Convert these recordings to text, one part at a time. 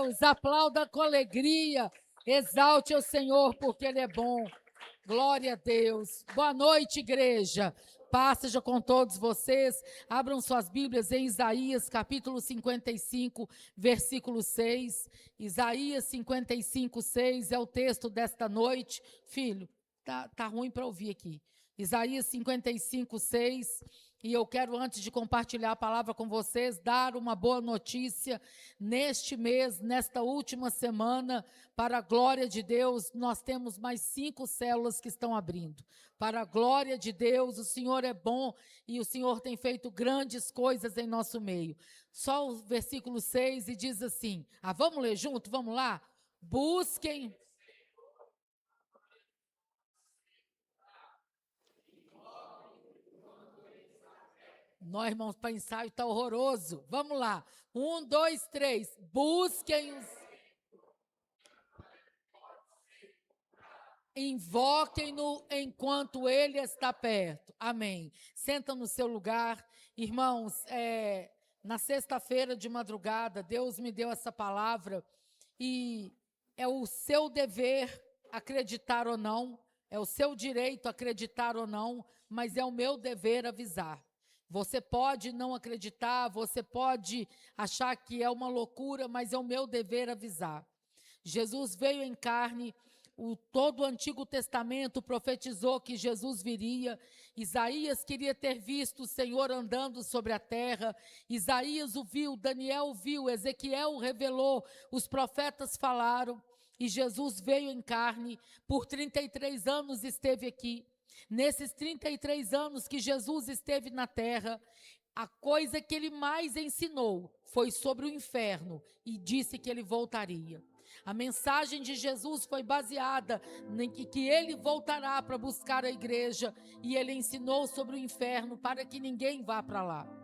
Deus, aplauda com alegria, exalte o Senhor, porque Ele é bom. Glória a Deus. Boa noite, igreja. Paz seja com todos vocês. Abram suas Bíblias em Isaías, capítulo 55, versículo 6. Isaías 55, 6 é o texto desta noite. Filho, tá ruim para ouvir aqui. Isaías 55, 6. E eu quero, antes de compartilhar a palavra com vocês, dar uma boa notícia. Neste mês, nesta última semana, para a glória de Deus, nós temos mais 5 células que estão abrindo. Para a glória de Deus, o Senhor é bom e o Senhor tem feito grandes coisas em nosso meio. Só o versículo 6 e diz assim, vamos ler junto, vamos lá? Busquem... Nós, irmãos, para ensaio está horroroso. Vamos lá. 1, 2, 3. Busquem os... Invoquem-no enquanto ele está perto. Amém. Senta no seu lugar. Irmãos, na sexta-feira de madrugada, Deus me deu essa palavra e é o seu dever acreditar ou não, é o seu direito acreditar ou não, mas é o meu dever avisar. Você pode não acreditar, você pode achar que é uma loucura, mas é o meu dever avisar. Jesus veio em carne, todo o Antigo Testamento profetizou que Jesus viria. Isaías queria ter visto o Senhor andando sobre a terra. Isaías o viu, Daniel o viu, Ezequiel o revelou, os profetas falaram. E Jesus veio em carne, por 33 anos esteve aqui. Nesses 33 anos que Jesus esteve na terra, a coisa que ele mais ensinou foi sobre o inferno e disse que ele voltaria. A mensagem de Jesus foi baseada em que ele voltará para buscar a igreja e ele ensinou sobre o inferno para que ninguém vá para lá.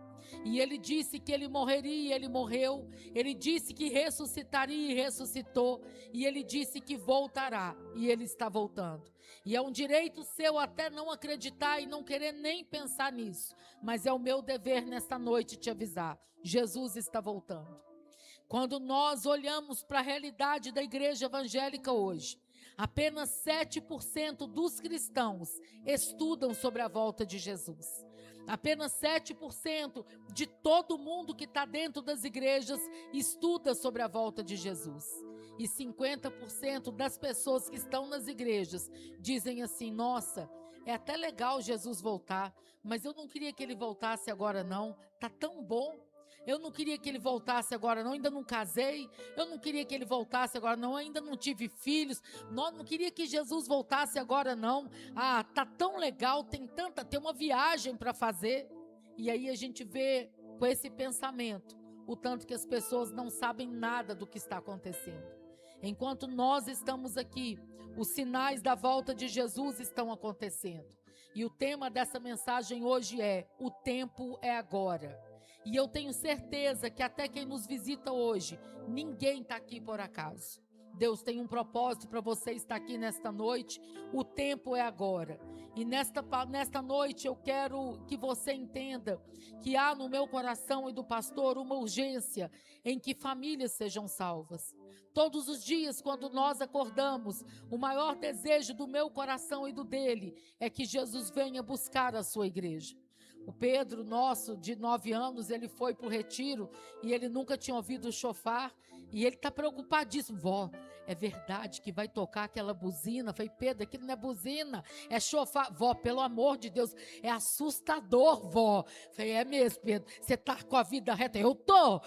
E ele disse que ele morreria e ele morreu, ele disse que ressuscitaria e ressuscitou, e ele disse que voltará e ele está voltando. E é um direito seu até não acreditar e não querer nem pensar nisso, mas é o meu dever nesta noite te avisar, Jesus está voltando. Quando nós olhamos para a realidade da igreja evangélica hoje, apenas 7% dos cristãos estudam sobre a volta de Jesus. Apenas 7% de todo mundo que está dentro das igrejas estuda sobre a volta de Jesus. E 50% das pessoas que estão nas igrejas dizem assim, nossa, é até legal Jesus voltar, mas eu não queria que ele voltasse agora não, está tão bom. Eu não queria que ele voltasse agora não, ainda não casei. Eu não queria que ele voltasse agora não, ainda não tive filhos. Não queria que Jesus voltasse agora não. Tá tão legal, tem uma viagem para fazer. E aí a gente vê com esse pensamento, o tanto que as pessoas não sabem nada do que está acontecendo. Enquanto nós estamos aqui, os sinais da volta de Jesus estão acontecendo. E o tema dessa mensagem hoje é, o tempo é agora. E eu tenho certeza que até quem nos visita hoje, ninguém está aqui por acaso. Deus tem um propósito para você estar aqui nesta noite, o tempo é agora. E nesta noite eu quero que você entenda que há no meu coração e do pastor uma urgência em que famílias sejam salvas. Todos os dias, quando nós acordamos, o maior desejo do meu coração e do dele é que Jesus venha buscar a sua igreja. O Pedro, nosso, de 9 anos, ele foi para o retiro e ele nunca tinha ouvido o chofar e ele está preocupadíssimo. Vó, é verdade que vai tocar aquela buzina? Eu falei, Pedro, aquilo não é buzina, é chofar. Vó, pelo amor de Deus, é assustador, vó. Eu falei, é mesmo, Pedro, você está com a vida reta? Eu tô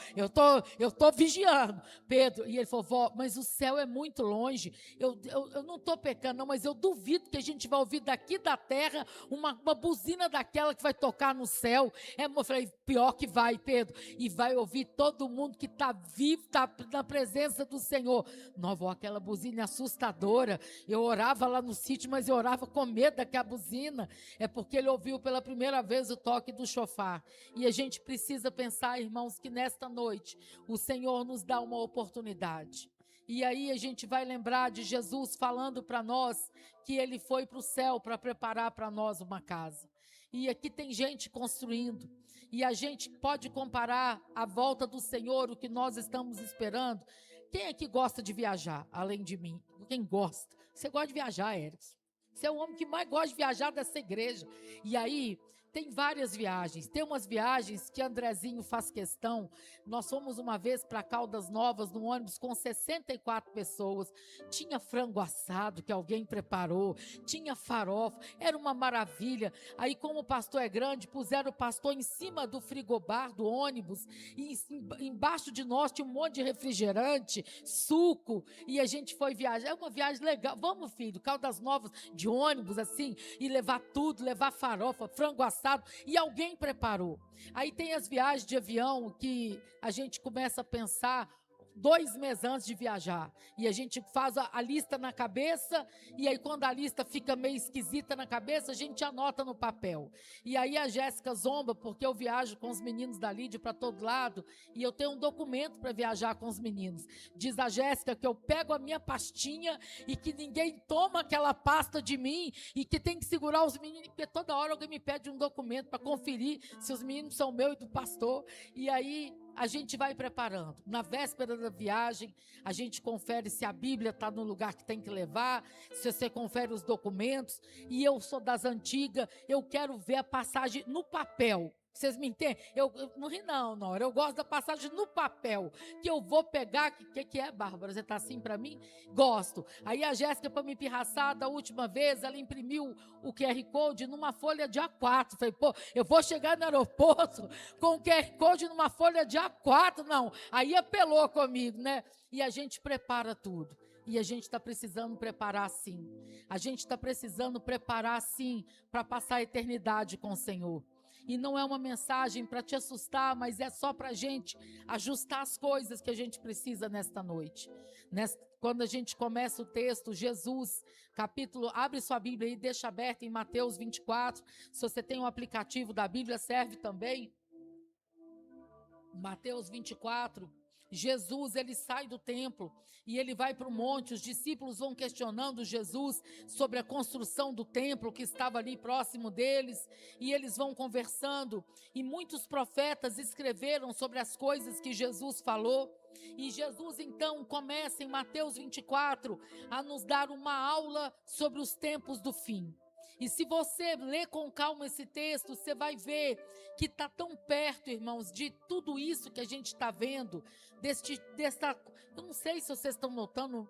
vigiando, Pedro. E ele falou, vó, mas o céu é muito longe, eu não estou pecando não, mas eu duvido que a gente vai ouvir daqui da terra uma buzina daquela que vai tocar no céu. Eu falei, pior que vai, Pedro, e vai ouvir todo mundo que está vivo, está na presença do Senhor. Não, vó, aquela buzina é assustadora. Eu orava lá no sítio, mas eu orava com medo daquela buzina. É porque ele ouviu pela primeira vez o toque do chofar. E a gente precisa pensar, irmãos, que nesta noite o Senhor nos dá uma oportunidade. E aí a gente vai lembrar de Jesus falando para nós que ele foi para o céu para preparar para nós uma casa. E aqui tem gente construindo, e a gente pode comparar a volta do Senhor, o que nós estamos esperando, Quem aqui gosta de viajar, além de mim? Quem gosta? Você gosta de viajar, Erickson? Você é o homem que mais gosta de viajar dessa igreja. E aí, tem várias viagens. Tem umas viagens que Andrezinho faz questão. Nós fomos uma vez para Caldas Novas, num ônibus com 64 pessoas. Tinha frango assado que alguém preparou. Tinha farofa. Era uma maravilha. Aí, como o pastor é grande, puseram o pastor em cima do frigobar do ônibus. E embaixo de nós tinha um monte de refrigerante, suco. E a gente foi viajar. É uma viagem legal. Vamos, filho, Caldas Novas de ônibus, assim. E levar tudo, levar farofa, frango assado. E alguém preparou. Aí tem as viagens de avião que a gente começa a pensar 2 meses antes de viajar, e a gente faz a lista na cabeça, e aí quando a lista fica meio esquisita na cabeça, a gente anota no papel. E aí a Jéssica zomba, porque eu viajo com os meninos da Lídia para todo lado, e eu tenho um documento para viajar com os meninos. Diz a Jéssica que eu pego a minha pastinha, e que ninguém toma aquela pasta de mim, e que tem que segurar os meninos, porque toda hora alguém me pede um documento para conferir se os meninos são meus e do pastor, e aí a gente vai preparando. Na véspera da viagem, a gente confere se a Bíblia está no lugar que tem que levar, se você confere os documentos, e eu sou das antigas, eu quero ver a passagem no papel. Vocês me entendem? Eu não ri não, Nora. Eu gosto da passagem no papel, que eu vou pegar. O que é, Bárbara? Você está assim para mim? Gosto. Aí a Jéssica, para me pirraçar, da última vez, ela imprimiu o QR Code numa folha de A4. Falei, pô, eu vou chegar no aeroporto com o QR Code numa folha de A4. Não, aí apelou comigo, né? E a gente prepara tudo. E a gente está precisando preparar sim. A gente está precisando preparar sim para passar a eternidade com o Senhor. E não é uma mensagem para te assustar, mas é só para a gente ajustar as coisas que a gente precisa nesta noite. Quando a gente começa o texto, Jesus, capítulo, abre sua Bíblia e deixa aberta em Mateus 24. Se você tem um aplicativo da Bíblia, serve também. Mateus 24. Jesus, ele sai do templo e ele vai para o monte. Os discípulos vão questionando Jesus sobre a construção do templo que estava ali próximo deles, e eles vão conversando, e muitos profetas escreveram sobre as coisas que Jesus falou. E Jesus então começa em Mateus 24 a nos dar uma aula sobre os tempos do fim. E se você ler com calma esse texto, você vai ver que está tão perto, irmãos, de tudo isso que a gente está vendo, eu não sei se vocês estão notando,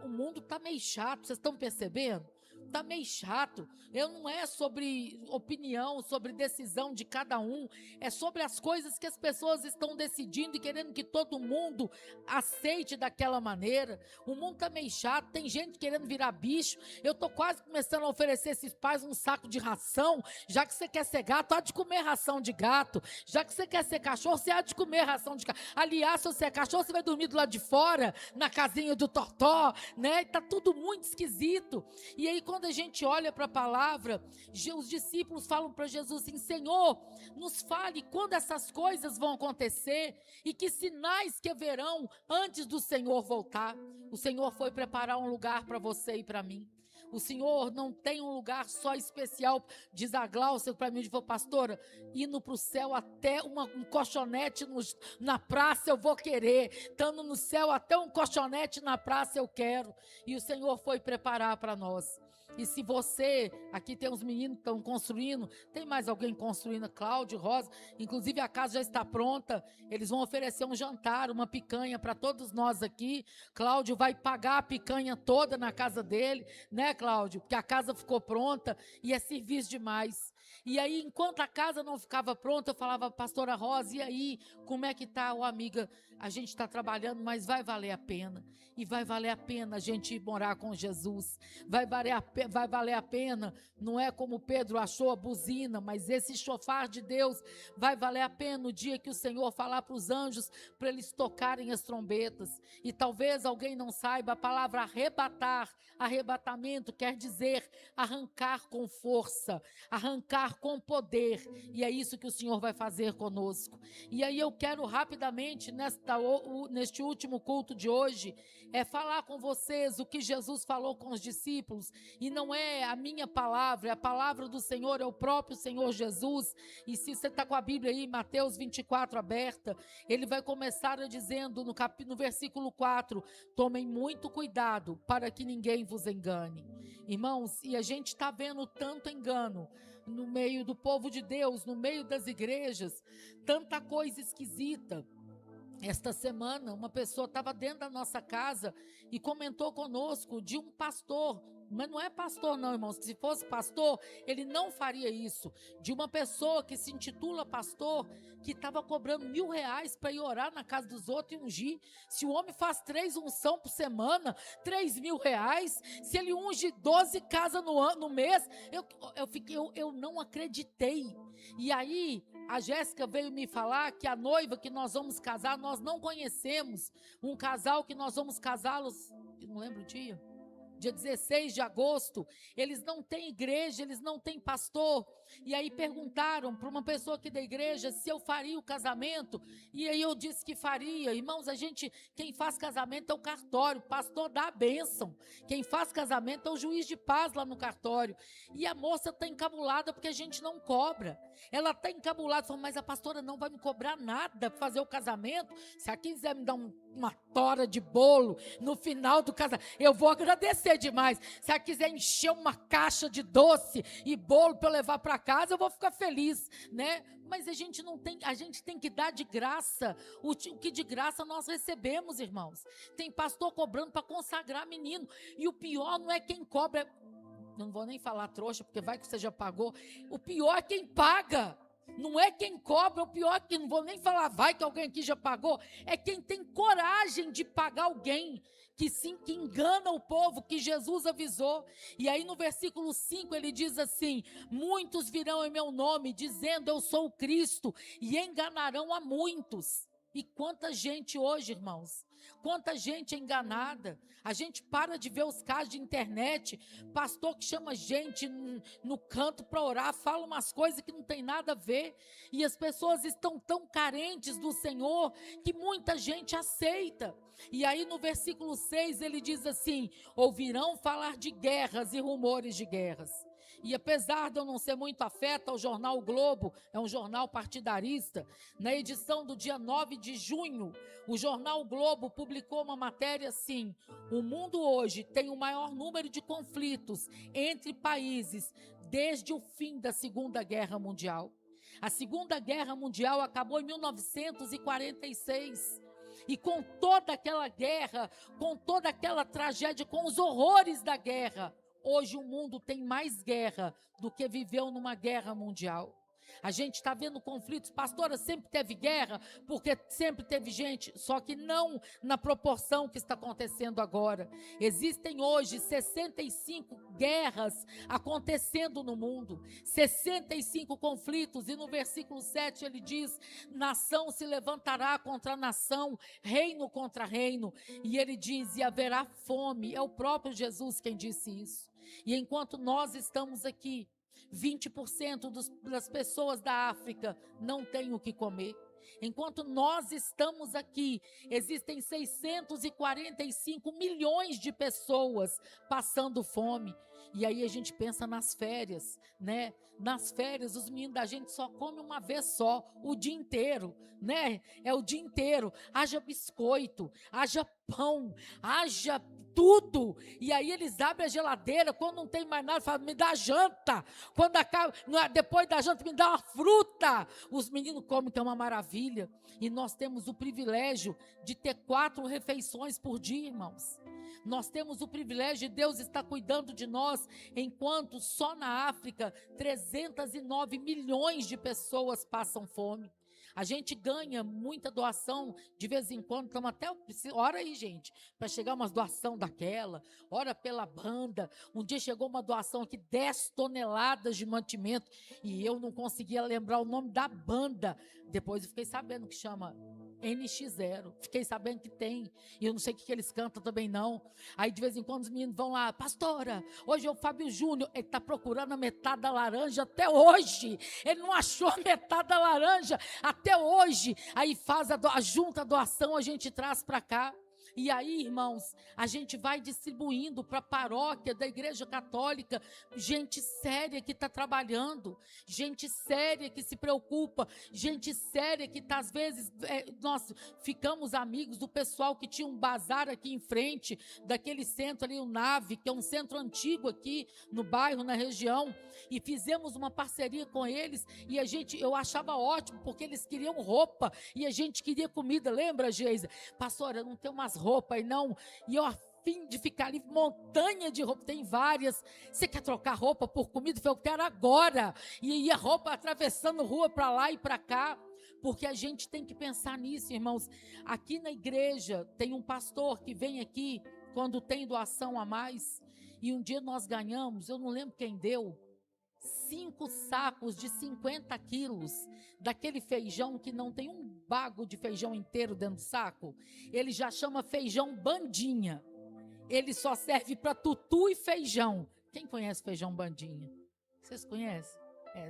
o mundo está meio chato, vocês estão percebendo? Está meio chato. Não é sobre opinião, sobre decisão de cada um, é sobre as coisas que as pessoas estão decidindo e querendo que todo mundo aceite daquela maneira. O mundo está meio chato, tem gente querendo virar bicho. Eu estou quase começando a oferecer esses pais um saco de ração. Já que você quer ser gato, há de comer ração de gato. Já que você quer ser cachorro, você há de comer ração de cachorro. Aliás, se você é cachorro, você vai dormir do lado de fora, na casinha do Tortó, né? Está tudo muito esquisito. E aí, quando a gente olha para a palavra, os discípulos falam para Jesus assim: Senhor, nos fale quando essas coisas vão acontecer e que sinais que haverão antes do Senhor voltar. O Senhor foi preparar um lugar para você e para mim. O Senhor não tem um lugar só especial, diz a Glaucia para mim, pastora, indo para o céu até um colchonete na praça eu vou querer, estando no céu até um colchonete na praça eu quero. E o Senhor foi preparar para nós. E se você, aqui tem uns meninos que estão construindo, tem mais alguém construindo, Cláudio, Rosa, inclusive a casa já está pronta, eles vão oferecer um jantar, uma picanha para todos nós aqui. Cláudio vai pagar a picanha toda na casa dele, né, Cláudio? Porque a casa ficou pronta e é serviço demais. E aí, enquanto a casa não ficava pronta, eu falava, pastora Rosa, e aí, como é que tá, amiga? A gente está trabalhando, mas vai valer a pena. E vai valer a pena a gente ir morar com Jesus. Vai valer a pena, não é como Pedro achou a buzina, mas esse chofar de Deus vai valer a pena no dia que o Senhor falar para os anjos, para eles tocarem as trombetas. E talvez alguém não saiba, a palavra arrebatamento quer dizer arrancar com força, arrancar lugar com poder, e é isso que o Senhor vai fazer conosco. E aí eu quero rapidamente, neste último culto de hoje, falar com vocês o que Jesus falou com os discípulos, e não é a minha palavra, é a palavra do Senhor, é o próprio Senhor Jesus. E se você está com a Bíblia aí, Mateus 24 aberta, ele vai começar dizendo no versículo 4, tomem muito cuidado para que ninguém vos engane. Irmãos, e a gente está vendo tanto engano no meio do povo de Deus, no meio das igrejas, tanta coisa esquisita. Esta semana, uma pessoa estava dentro da nossa casa e comentou conosco de um pastor, mas não é pastor não, irmãos, se fosse pastor, ele não faria isso, de uma pessoa que se intitula pastor, que estava cobrando R$1.000 para ir orar na casa dos outros e ungir. Se o homem faz 3 unção por semana, R$3.000, se ele unge 12 casas no mês, eu não acreditei. E aí, a Jéssica veio me falar que a noiva que nós vamos casar, nós não conhecemos um casal que nós vamos casá-los, não lembro o dia 16 de agosto, eles não têm igreja, eles não têm pastor, e aí perguntaram para uma pessoa aqui da igreja se eu faria o casamento, e aí eu disse que faria. Irmãos, quem faz casamento é o cartório, o pastor dá a bênção, quem faz casamento é o juiz de paz lá no cartório, e a moça está encabulada porque a gente não cobra, ela está encabulada, falou, mas a pastora não vai me cobrar nada para fazer o casamento, se ela quiser me dar uma tora de bolo no final do casamento, eu vou agradecer demais. Se ela quiser encher uma caixa de doce e bolo para eu levar para casa, eu vou ficar feliz, né? Mas a gente tem que dar de graça o que de graça nós recebemos, irmãos. Tem pastor cobrando para consagrar menino, e o pior não é quem cobra, não vou nem falar trouxa, porque vai que você já pagou, o pior é quem paga. Não é quem cobra, o pior que não vou nem falar, vai que alguém aqui já pagou, é quem tem coragem de pagar alguém que engana o povo, que Jesus avisou. E aí no versículo 5 ele diz assim, muitos virão em meu nome, dizendo eu sou o Cristo, e enganarão a muitos. E quanta gente hoje, irmãos, quanta gente enganada. A gente para de ver os casos de internet, pastor que chama gente no canto para orar, fala umas coisas que não tem nada a ver, e as pessoas estão tão carentes do Senhor, que muita gente aceita. E aí no versículo 6 ele diz assim, ouvirão falar de guerras e rumores de guerras. E apesar de eu não ser muito afeta ao jornal o Globo, é um jornal partidarista, na edição do dia 9 de junho, o jornal o Globo publicou uma matéria assim, o mundo hoje tem o maior número de conflitos entre países desde o fim da Segunda Guerra Mundial. A Segunda Guerra Mundial acabou em 1946. E com toda aquela guerra, com toda aquela tragédia, com os horrores da guerra, hoje o mundo tem mais guerra do que viveu numa guerra mundial. A gente está vendo conflitos, pastora, sempre teve guerra, porque sempre teve gente, só que não na proporção que está acontecendo agora. Existem hoje 65 guerras acontecendo no mundo, 65 conflitos, e no versículo 7 ele diz, nação se levantará contra nação, reino contra reino, e ele diz, e haverá fome, é o próprio Jesus quem disse isso. E enquanto nós estamos aqui, 20% das pessoas da África não têm o que comer. Enquanto nós estamos aqui, existem 645 milhões de pessoas passando fome. E aí a gente pensa nas férias, né? Nas férias, os meninos da gente só comem uma vez só, o dia inteiro, né? É o dia inteiro. Haja biscoito, haja pão, haja tudo. E aí eles abrem a geladeira, quando não tem mais nada, falam, me dá janta. Quando acaba, depois da janta, me dá uma fruta. Os meninos comem, que é uma maravilha. E nós temos o privilégio de ter 4 refeições por dia, irmãos. Nós temos o privilégio de Deus estar cuidando de nós, enquanto só na África 309 milhões de pessoas passam fome. A gente ganha muita doação, de vez em quando, estamos até, ora aí, gente, para chegar umas doação daquela, ora pela banda. Um dia chegou uma doação aqui, 10 toneladas de mantimento, e eu não conseguia lembrar o nome da banda. Depois eu fiquei sabendo que chama NX0, fiquei sabendo que tem, e eu não sei o que eles cantam também não. Aí de vez em quando os meninos vão lá, pastora, hoje é o Fábio Júnior, ele está procurando a metade da laranja até hoje, ele não achou a metade da laranja até hoje. Aí junta a doação, a gente traz para cá. E aí, irmãos, a gente vai distribuindo para a paróquia da Igreja Católica, gente séria que está trabalhando, gente séria que se preocupa, gente séria que está, às vezes, nós ficamos amigos do pessoal que tinha um bazar aqui em frente, daquele centro ali, o Nave, que é um centro antigo aqui no bairro, na região, e fizemos uma parceria com eles, e eu achava ótimo, porque eles queriam roupa, e a gente queria comida, lembra, Geisa? Pastora, não tem umas roupa e não, e eu a fim de ficar ali, montanha de roupa, tem várias, você quer trocar roupa por comida? Eu quero agora, e a roupa atravessando rua para lá e para cá, porque a gente tem que pensar nisso, irmãos. Aqui na igreja tem um pastor que vem aqui, quando tem doação a mais, e um dia nós ganhamos, eu não lembro quem deu, 5 sacos de 50 quilos, daquele feijão que não tem um bago de feijão inteiro dentro do saco, ele já chama feijão bandinha, ele só serve para tutu e feijão. Quem conhece feijão bandinha? Vocês conhecem?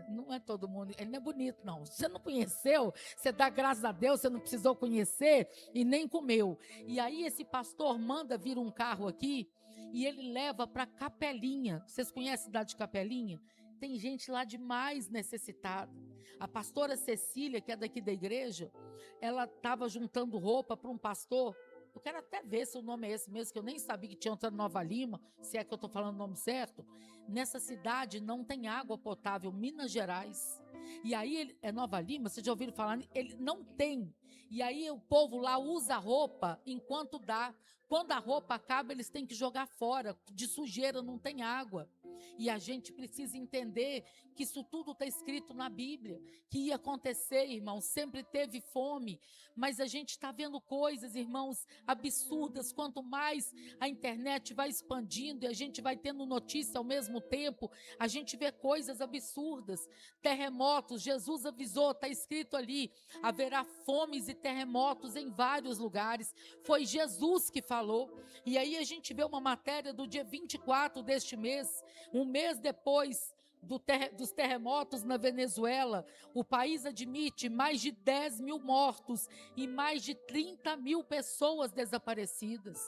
Não é todo mundo, ele não é bonito não, você não conheceu, você dá graças a Deus, você não precisou conhecer e nem comeu. E aí esse pastor manda vir um carro aqui, e ele leva para Capelinha. Vocês conhecem a cidade de Capelinha? Tem gente lá de mais necessitada. A pastora Cecília, que é daqui da igreja, ela estava juntando roupa para um pastor. Eu quero até ver se o nome é esse mesmo, que eu nem sabia que tinha outra Nova Lima, se é que eu estou falando o nome certo. Nessa cidade não tem água potável, Minas Gerais. E aí, é Nova Lima, vocês já ouviram falar? Ele não tem. E aí o povo lá usa a roupa enquanto dá. Quando a roupa acaba, eles têm que jogar fora, de sujeira, não tem água. E a gente precisa entender que isso tudo está escrito na Bíblia, que ia acontecer, irmãos, sempre teve fome, mas a gente está vendo coisas, irmãos, absurdas. Quanto mais a internet vai expandindo e a gente vai tendo notícia ao mesmo tempo, a gente vê coisas absurdas, terremotos. Jesus avisou, está escrito ali, haverá fomes e terremotos em vários lugares, foi Jesus que falou. E aí a gente vê uma matéria do dia 24 deste mês, um mês depois dos terremotos na Venezuela, o país admite mais de 10 mil mortos e mais de 30 mil pessoas desaparecidas.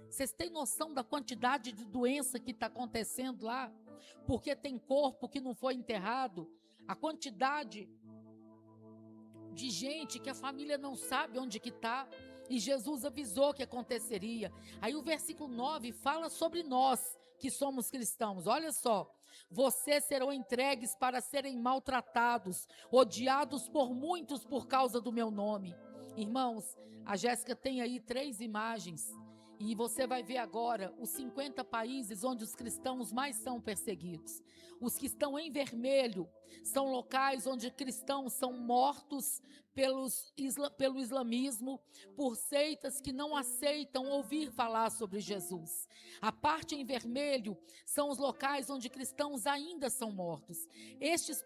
Vocês têm noção da quantidade de doença que está acontecendo lá? Porque tem corpo que não foi enterrado, a quantidade de gente que a família não sabe onde que está, e Jesus avisou que aconteceria. Aí o versículo 9 fala sobre nós que somos cristãos. Olha só, vocês serão entregues para serem maltratados, odiados por muitos por causa do meu nome. Irmãos, a Jéssica tem aí 3 imagens, e você vai ver agora os 50 países onde os cristãos mais são perseguidos. Os que estão em vermelho são locais onde cristãos são mortos pelo islamismo, por seitas que não aceitam ouvir falar sobre Jesus. A parte em vermelho são os locais onde cristãos ainda são mortos. Destes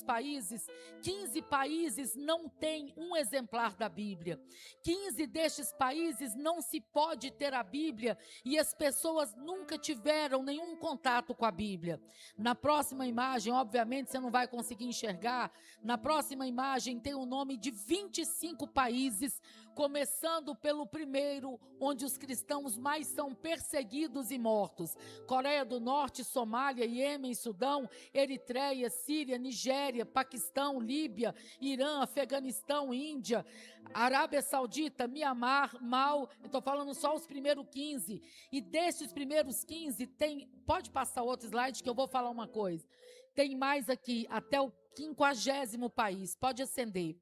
países, 15 países não têm um exemplar da Bíblia. 15 destes países não se pode ter a Bíblia, e as pessoas nunca tiveram nenhum contato com a Bíblia. Na próxima imagem, obviamente você não vai conseguir enxergar, na próxima imagem tem o nome de 25 países, começando pelo primeiro, onde os cristãos mais são perseguidos e mortos: Coreia do Norte, Somália, Iêmen, Sudão, Eritreia, Síria, Nigéria, Paquistão, Líbia, Irã, Afeganistão, Índia, Arábia Saudita, Mianmar, Mal. Eu estou falando só os primeiros 15, e desses primeiros 15 tem, pode passar outro slide que eu vou falar uma coisa, tem mais aqui, até o 50º país, pode acender.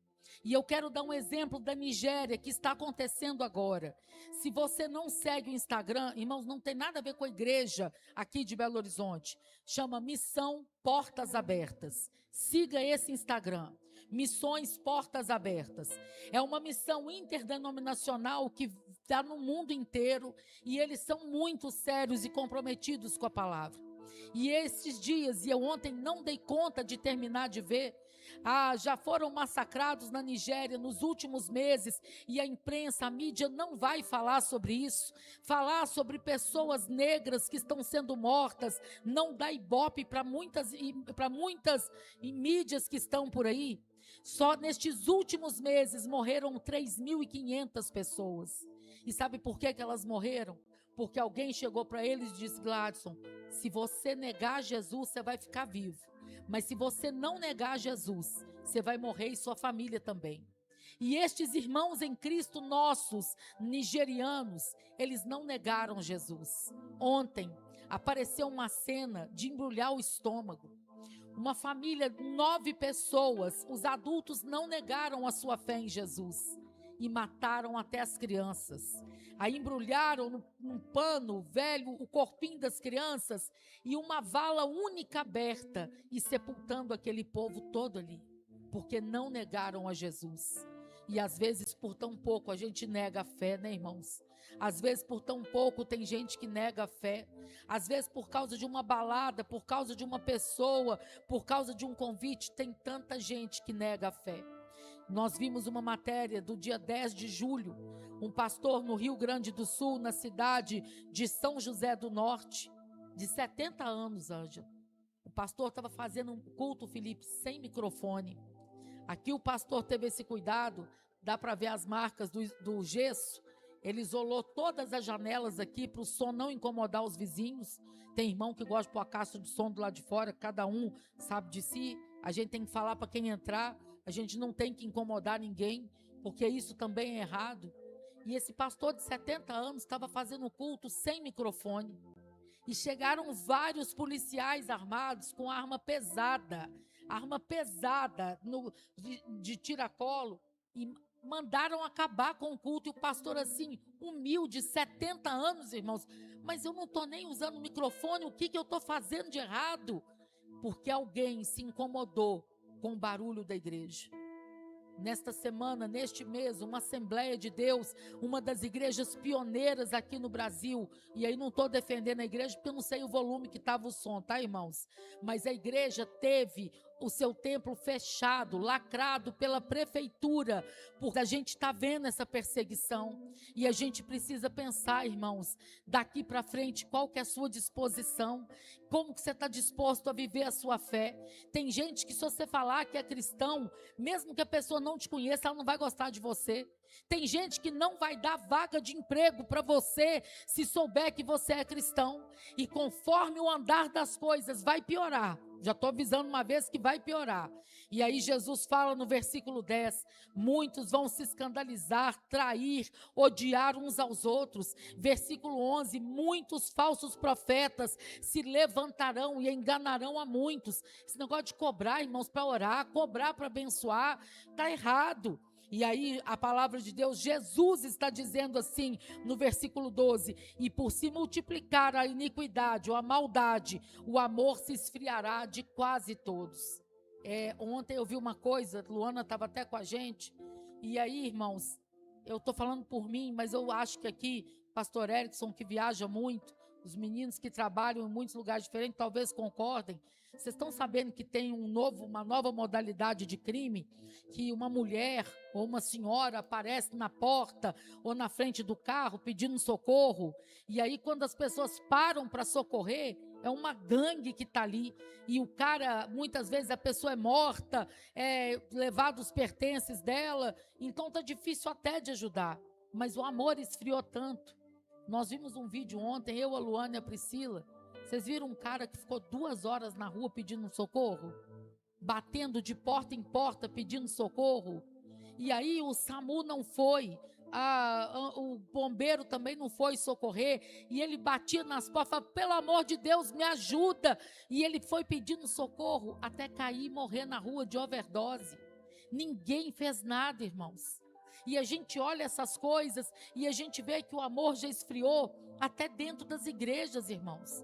E eu quero dar um exemplo da Nigéria, que está acontecendo agora. Se você não segue o Instagram, irmãos, não tem nada a ver com a igreja aqui de Belo Horizonte, chama Missão Portas Abertas. Siga esse Instagram. Missões Portas Abertas. É uma missão interdenominacional que está no mundo inteiro e eles são muito sérios e comprometidos com a palavra. E esses dias, e eu ontem não dei conta de terminar de ver, já foram massacrados na Nigéria nos últimos meses, e a imprensa, a mídia não vai falar sobre isso. Falar sobre pessoas negras que estão sendo mortas não dá ibope para muitas mídias que estão por aí. Só nestes últimos meses morreram 3.500 pessoas. E sabe por que elas morreram? Porque alguém chegou para eles e disse: Gladson, se você negar Jesus, você vai ficar vivo. Mas se você não negar Jesus, você vai morrer e sua família também. E estes irmãos em Cristo nossos, nigerianos, eles não negaram Jesus. Ontem apareceu uma cena de embrulhar o estômago. Uma família, 9 pessoas, os adultos não negaram a sua fé em Jesus e mataram até as crianças. Aí embrulharam num pano velho o corpinho das crianças e uma vala única aberta e sepultando aquele povo todo ali, porque não negaram a Jesus. E às vezes por tão pouco a gente nega a fé, né, irmãos? Às vezes por tão pouco tem gente que nega a fé. Às vezes por causa de uma balada, por causa de uma pessoa, por causa de um convite, tem tanta gente que nega a fé. Nós vimos uma matéria do dia 10 de julho, um pastor no Rio Grande do Sul, na cidade de São José do Norte, de 70 anos, Ângela. O pastor estava fazendo um culto, Felipe, sem microfone. Aqui o pastor teve esse cuidado, dá para ver as marcas do gesso. Ele isolou todas as janelas aqui para o som não incomodar os vizinhos. Tem irmão que gosta de pôr a caixa de som do lado de fora, cada um sabe de si. A gente tem que falar para quem entrar, a gente não tem que incomodar ninguém, porque isso também é errado. E esse pastor de 70 anos estava fazendo o culto sem microfone. E chegaram vários policiais armados com arma pesada de tiracolo, e mandaram acabar com o culto. E o pastor assim, humilde, 70 anos, irmãos, mas eu não estou nem usando o microfone, o que eu estou fazendo de errado? Porque alguém se incomodou com o barulho da igreja. Nesta semana, neste mês, uma Assembleia de Deus, uma das igrejas pioneiras aqui no Brasil, e aí não estou defendendo a igreja porque eu não sei o volume que estava o som, tá, irmãos? Mas a igreja teve o seu templo fechado, lacrado pela prefeitura, porque a gente está vendo essa perseguição, e a gente precisa pensar, irmãos, daqui para frente, qual que é a sua disposição, como que você está disposto a viver a sua fé. Tem gente que, se você falar que é cristão, mesmo que a pessoa não te conheça, ela não vai gostar de você. Tem gente que não vai dar vaga de emprego para você se souber que você é cristão. E conforme o andar das coisas vai piorar. Já estou avisando uma vez que vai piorar. E aí Jesus fala no versículo 10, muitos vão se escandalizar, trair, odiar uns aos outros. Versículo 11, muitos falsos profetas se levantarão e enganarão a muitos. Esse negócio de cobrar, irmãos, para orar, cobrar para abençoar, está errado. E aí a palavra de Deus, Jesus está dizendo assim no versículo 12, e por se multiplicar a iniquidade ou a maldade, o amor se esfriará de quase todos. Ontem eu vi uma coisa, Luana estava até com a gente, e aí, irmãos, eu estou falando por mim, mas eu acho que aqui, pastor Erickson, que viaja muito, os meninos que trabalham em muitos lugares diferentes, talvez concordem. Vocês estão sabendo que tem uma nova modalidade de crime, que uma mulher ou uma senhora aparece na porta ou na frente do carro pedindo socorro, e aí quando as pessoas param para socorrer, é uma gangue que está ali, e o cara, muitas vezes a pessoa é morta, levado os pertences dela, então está difícil até de ajudar, mas o amor esfriou tanto. Nós vimos um vídeo ontem, eu, a Luana e a Priscila. Vocês viram um cara que ficou 2 horas na rua pedindo socorro? Batendo de porta em porta pedindo socorro? E aí o SAMU não foi, o bombeiro também não foi socorrer, e ele batia nas portas, falava, pelo amor de Deus, me ajuda, e ele foi pedindo socorro, até cair e morrer na rua de overdose. Ninguém fez nada, irmãos. E a gente olha essas coisas, e a gente vê que o amor já esfriou, até dentro das igrejas, irmãos.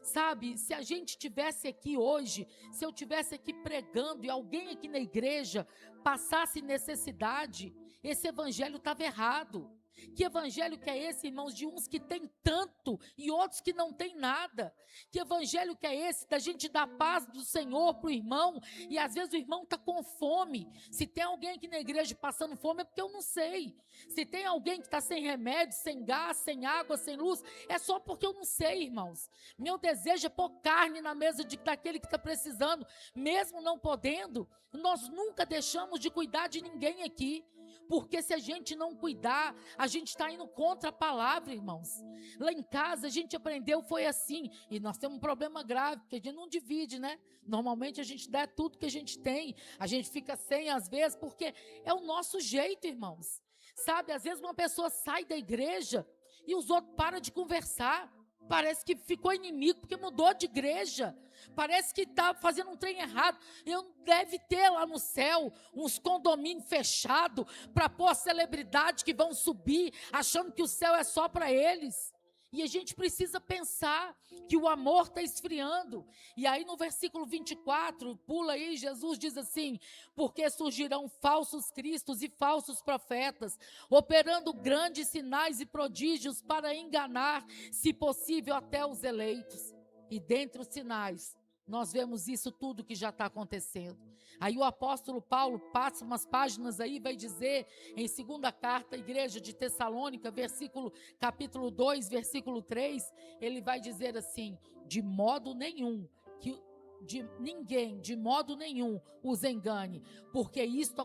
Sabe, se a gente tivesse aqui hoje, se eu tivesse aqui pregando e alguém aqui na igreja passasse necessidade, esse evangelho estava errado. Que evangelho que é esse, irmãos, de uns que têm tanto e outros que não têm nada? Que evangelho que é esse da gente dar paz do Senhor para o irmão e às vezes o irmão está com fome? Se tem alguém aqui na igreja passando fome é porque eu não sei. Se tem alguém que está sem remédio, sem gás, sem água, sem luz, é só porque eu não sei, irmãos. Meu desejo é pôr carne na mesa daquele que está precisando, mesmo não podendo. Nós nunca deixamos de cuidar de ninguém aqui. Porque se a gente não cuidar, a gente está indo contra a palavra, irmãos. Lá em casa a gente aprendeu, foi assim. E nós temos um problema grave, porque a gente não divide, né? Normalmente a gente dá tudo que a gente tem. A gente fica sem às vezes, porque é o nosso jeito, irmãos. Sabe, às vezes uma pessoa sai da igreja e os outros param de conversar. Parece que ficou inimigo porque mudou de igreja. Parece que está fazendo um trem errado. Deve ter lá no céu uns condomínios fechados para pôr celebridade que vão subir, achando que o céu é só para eles. E a gente precisa pensar que o amor está esfriando. E aí no versículo 24, pula aí, Jesus diz assim: porque surgirão falsos cristos e falsos profetas, operando grandes sinais e prodígios para enganar, se possível, até os eleitos. E dentre os sinais, nós vemos isso tudo que já está acontecendo. Aí o apóstolo Paulo passa umas páginas aí, vai dizer em segunda carta à igreja de Tessalônica, capítulo 2, versículo 3, ele vai dizer assim: de modo nenhum, de modo nenhum os engane, porque isto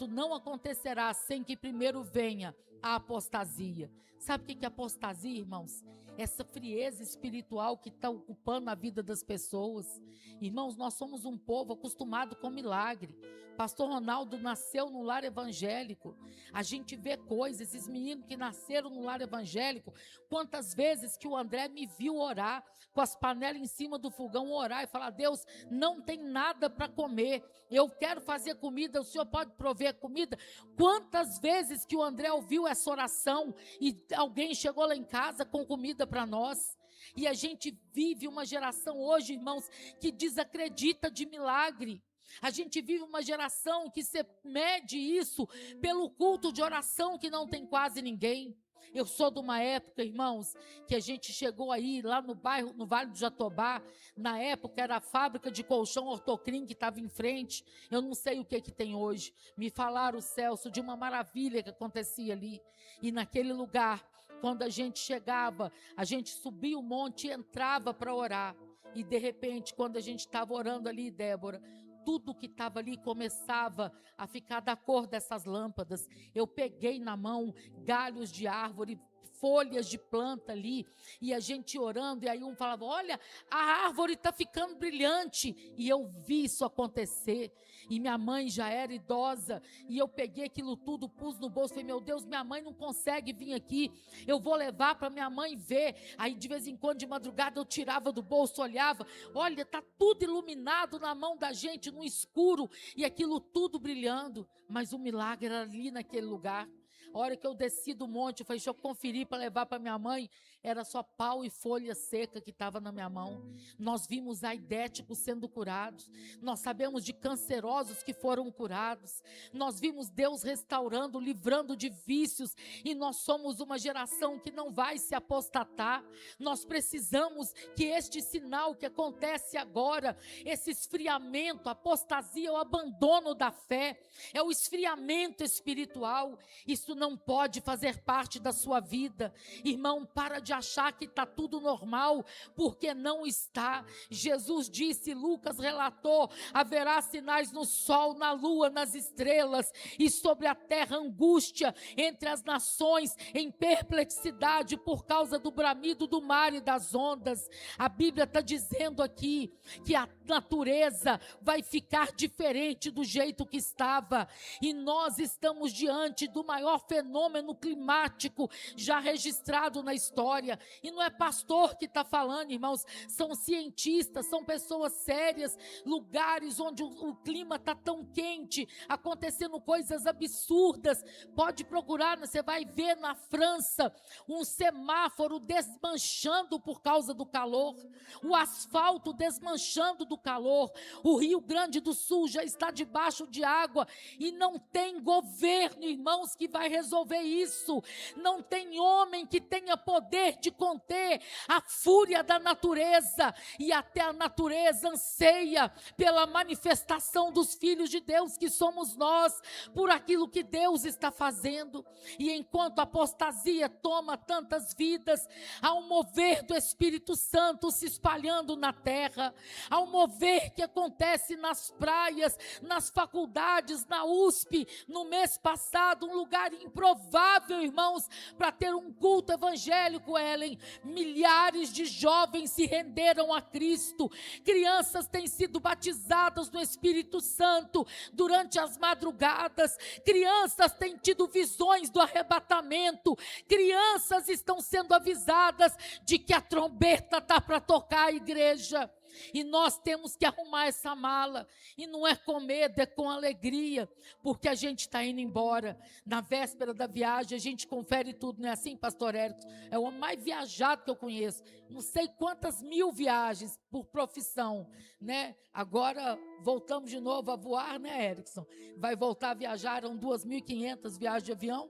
não acontecerá sem que primeiro venha a apostasia. Sabe o que é apostasia, irmãos? Essa frieza espiritual que está ocupando a vida das pessoas. Irmãos, nós somos um povo acostumado com milagre. Pastor Ronaldo nasceu no lar evangélico. A gente vê coisas, esses meninos que nasceram no lar evangélico. Quantas vezes que o André me viu orar, com as panelas em cima do fogão, orar e falar: Deus, não tem nada para comer, eu quero fazer comida, o Senhor pode prover comida? Quantas vezes que o André ouviu essa oração e alguém chegou lá em casa com comida para nós? E a gente vive uma geração hoje, irmãos, que desacredita de milagre. A gente vive uma geração que se mede isso pelo culto de oração que não tem quase ninguém. Eu sou de uma época, irmãos, que a gente chegou aí, lá no bairro, no Vale do Jatobá. Na época era a fábrica de colchão Ortocrim que estava em frente. Eu não sei o que tem hoje. Me falaram, Celso, de uma maravilha que acontecia ali. E naquele lugar, quando a gente chegava, a gente subia o monte e entrava para orar. E de repente, quando a gente estava orando ali, Débora, tudo que estava ali começava a ficar da cor dessas lâmpadas. Eu peguei na mão galhos de árvore, folhas de planta ali, e a gente orando, e aí um falava: olha, a árvore está ficando brilhante. E eu vi isso acontecer, e minha mãe já era idosa, e eu peguei aquilo tudo, pus no bolso, falei: meu Deus, minha mãe não consegue vir aqui, eu vou levar para minha mãe ver. Aí de vez em quando, de madrugada, eu tirava do bolso, olhava, olha, está tudo iluminado na mão da gente, no escuro, e aquilo tudo brilhando, mas o milagre era ali naquele lugar. A hora que eu desci do monte, eu falei: deixa eu conferir para levar para minha mãe. Era só pau e folha seca que estava na minha mão. Nós vimos aidéticos sendo curados. Nós sabemos de cancerosos que foram curados. Nós vimos Deus restaurando, livrando de vícios. E nós somos uma geração que não vai se apostatar. Nós precisamos que este sinal que acontece agora, esse esfriamento, apostasia, o abandono da fé, é o esfriamento espiritual. Isso não pode fazer parte da sua vida. Irmão, para de achar que está tudo normal, porque não está. Jesus disse, Lucas relatou: haverá sinais no sol, na lua, nas estrelas, e sobre a terra angústia entre as nações, em perplexidade por causa do bramido do mar e das ondas. A Bíblia está dizendo aqui que a natureza vai ficar diferente do jeito que estava. E nós estamos diante do maior fenômeno climático já registrado na história. E não é pastor que está falando, irmãos, são cientistas, são pessoas sérias, lugares onde o clima está tão quente, acontecendo coisas absurdas. Pode procurar, você vai ver na França um semáforo desmanchando por causa do calor, o asfalto desmanchando do calor, o Rio Grande do Sul já está debaixo de água e não tem governo, irmãos, que vai resolver isso. Não tem homem que tenha poder de conter a fúria da natureza, e até a natureza anseia pela manifestação dos filhos de Deus, que somos nós, por aquilo que Deus está fazendo. E enquanto a apostasia toma tantas vidas, há um mover do Espírito Santo se espalhando na terra, há um mover que acontece nas praias, nas faculdades, na USP, no mês passado, um lugar improvável, irmãos, para ter um culto evangélico, Ellen. Milhares de jovens se renderam a Cristo, crianças têm sido batizadas no Espírito Santo durante as madrugadas, crianças têm tido visões do arrebatamento, crianças estão sendo avisadas de que a trombeta está para tocar a igreja. E nós temos que arrumar essa mala, e não é com medo, é com alegria, porque a gente está indo embora. Na véspera da viagem a gente confere tudo, não é assim, pastor Érico? É o homem mais viajado que eu conheço, não sei quantas mil viagens por profissão, né? Agora voltamos de novo a voar, né, Erickson? Vai voltar a viajar, eram 2.500 viagens de avião,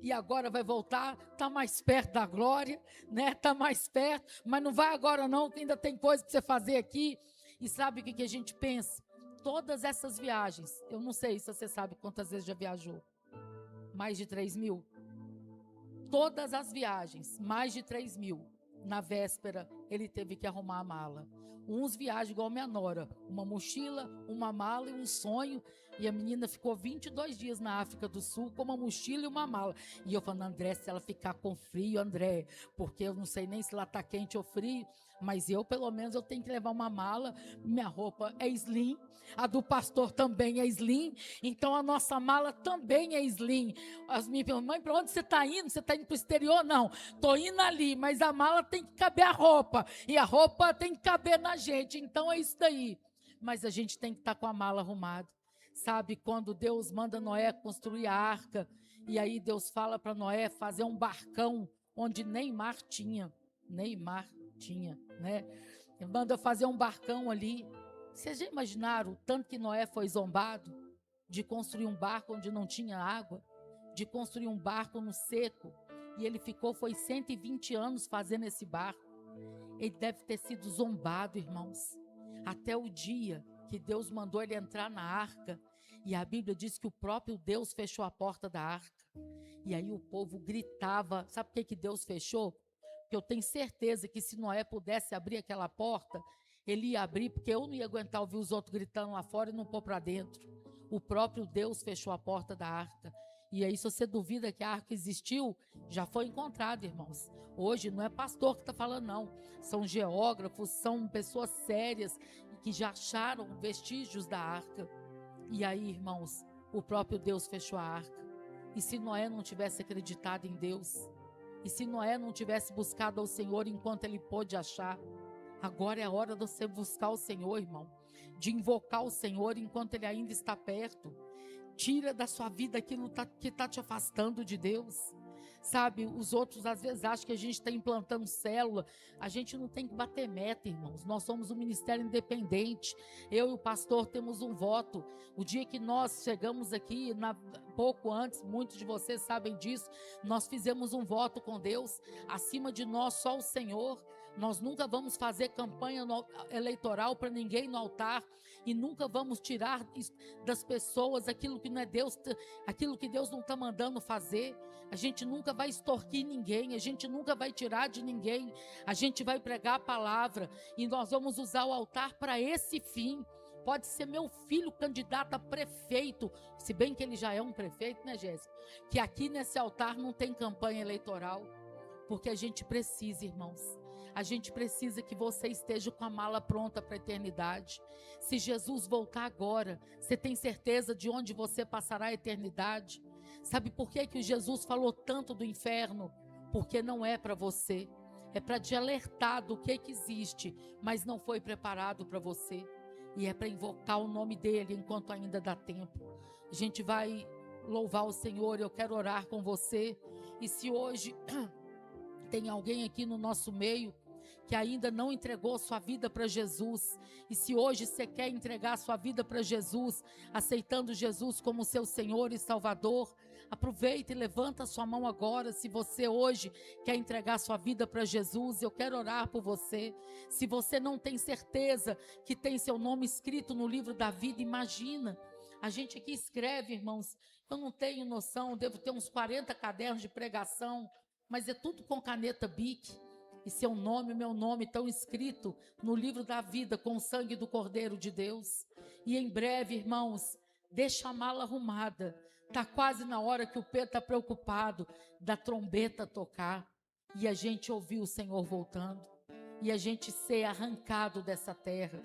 e agora vai voltar, está mais perto da glória, né? Está mais perto, mas não vai agora não, que ainda tem coisa para você fazer aqui. E sabe o que a gente pensa? Todas essas viagens, eu não sei se você sabe quantas vezes já viajou, mais de 3.000? Todas as viagens, mais de 3.000, na véspera ele teve que arrumar a mala. Uns viajam igual minha nora, uma mochila, uma mala e um sonho. E a menina ficou 22 dias na África do Sul com uma mochila e uma mala. E eu falando, André, se ela ficar com frio, André, porque eu não sei nem se lá está quente ou frio, mas eu, pelo menos, eu tenho que levar uma mala. Minha roupa é slim, a do pastor também é slim, então a nossa mala também é slim. As minhas perguntam, mãe, para onde você está indo? Você está indo para o exterior? Não, estou indo ali, mas a mala tem que caber a roupa, e a roupa tem que caber na gente, então é isso daí. Mas a gente tem que estar com a mala arrumada. Sabe, quando Deus manda Noé construir a arca, e aí Deus fala para Noé fazer um barcão onde nem mar tinha, né? Ele manda fazer um barcão ali. Vocês já imaginaram o tanto que Noé foi zombado de construir um barco onde não tinha água, de construir um barco no seco, e ele foi 120 anos fazendo esse barco. Ele deve ter sido zombado, irmãos, até o dia que Deus mandou ele entrar na arca, e a Bíblia diz que o próprio Deus fechou a porta da arca, e aí o povo gritava. Sabe por que Deus fechou? Porque eu tenho certeza que se Noé pudesse abrir aquela porta, ele ia abrir, porque eu não ia aguentar ouvir os outros gritando lá fora e não pôr para dentro. O próprio Deus fechou a porta da arca. E aí, se você duvida que a arca existiu, já foi encontrada, irmãos. Hoje não é pastor que está falando, não. São geógrafos, são pessoas sérias que já acharam vestígios da arca. E aí, irmãos, o próprio Deus fechou a arca. E se Noé não tivesse acreditado em Deus, e se Noé não tivesse buscado ao Senhor enquanto ele pôde achar, agora é a hora de você buscar o Senhor, irmão, de invocar o Senhor enquanto ele ainda está perto. Tira da sua vida aquilo que está te afastando de Deus. Sabe, os outros às vezes acham que a gente está implantando célula. A gente não tem que bater meta, irmãos. Nós somos um ministério independente. Eu e o pastor temos um voto. O dia que nós chegamos aqui, pouco antes, muitos de vocês sabem disso, nós fizemos um voto com Deus. Acima de nós, só o Senhor. Nós nunca vamos fazer campanha eleitoral para ninguém no altar, e nunca vamos tirar das pessoas aquilo que não é Deus, aquilo que Deus não está mandando fazer. A gente nunca vai extorquir ninguém, a gente nunca vai tirar de ninguém, a gente vai pregar a palavra, e nós vamos usar o altar para esse fim. Pode ser meu filho candidato a prefeito, se bem que ele já é um prefeito, né, Jéssica? Que aqui nesse altar não tem campanha eleitoral, porque a gente precisa, irmãos. A gente precisa que você esteja com a mala pronta para a eternidade. Se Jesus voltar agora, você tem certeza de onde você passará a eternidade? Sabe por que Jesus falou tanto do inferno? Porque não é para você. É para te alertar do que existe, mas não foi preparado para você. E é para invocar o nome dele enquanto ainda dá tempo. A gente vai louvar o Senhor, eu quero orar com você. E se hoje tem alguém aqui no nosso meio que ainda não entregou sua vida para Jesus, e se hoje você quer entregar sua vida para Jesus, aceitando Jesus como seu Senhor e Salvador, aproveita e levanta sua mão agora. Se você hoje quer entregar sua vida para Jesus, eu quero orar por você. Se você não tem certeza que tem seu nome escrito no livro da vida, imagina, a gente aqui escreve, irmãos, eu não tenho noção, devo ter uns 40 cadernos de pregação, mas é tudo com caneta Bic, e seu nome, meu nome estão escritos no livro da vida com o sangue do Cordeiro de Deus. E em breve, irmãos, deixa a mala arrumada. Está quase na hora que o Pedro está preocupado da trombeta tocar e a gente ouvir o Senhor voltando e a gente ser arrancado dessa terra.